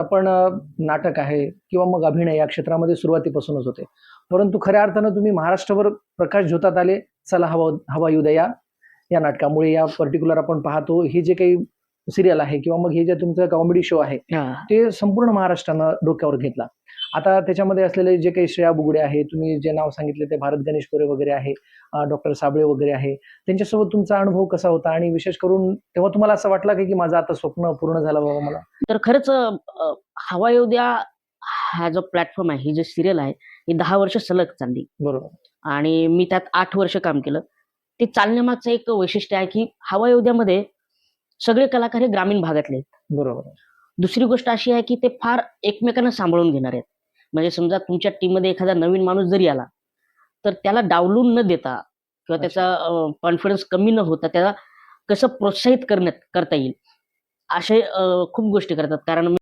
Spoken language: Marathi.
आपण नाटक आहे किंवा मग अभिनय या क्षेत्रामध्ये सुरुवातीपासूनच होते. परंतु खऱ्या अर्थानं तुम्ही महाराष्ट्रभर प्रकाश झोतात आले, चला हवा हवा येऊ द्या या नाटकामुळे. या पर्टिक्युलर आपण पाहतो हे जे काही सीरियल आहे किंवा मग हे जे तुमचं कॉमेडी शो आहे, हां. ते संपूर्ण महाराष्ट्रानं डोक्यावर घेतला. आता त्याच्यामध्ये असलेले जे काही श्रेया बुगडे आहे, तुम्ही जे नाव सांगितले ते भारत गणेश कोरे वगैरे आहे, डॉक्टर साबळे वगैरे आहे. त्यांच्यासोबत तुमचा अनुभव कसा होता आणि विशेष करून तेव्हा तुम्हाला असं वाटलं की माझं आता स्वप्न पूर्ण झालं बाबा मला? तर खरंच हवा येऊ द्या हा जो प्लॅटफॉर्म आहे, ही जी सीरियल आहे, ही 10 वर्ष सलग चालली बरोबर. आणि मी त्यात 8 वर्ष काम केलं. ते चालण्यामागचं एक वैशिष्ट्य आहे, की हवा येऊ द्यामध्ये सगळे कलाकार हे ग्रामीण भागातले आहेत. बरोबर. दुसरी गोष्ट अशी आहे, की ते फार एकमेकांना सांभाळून घेणारे आहेत. म्हणजे समजा तुमच्या टीममध्ये एखादा नवीन माणूस जरी आला, तर त्याला डावलून न देता किंवा त्याचा कॉन्फिडन्स कमी न होता त्याला कसं प्रोत्साहित करता येईल, असे खूप गोष्टी करतात. कारण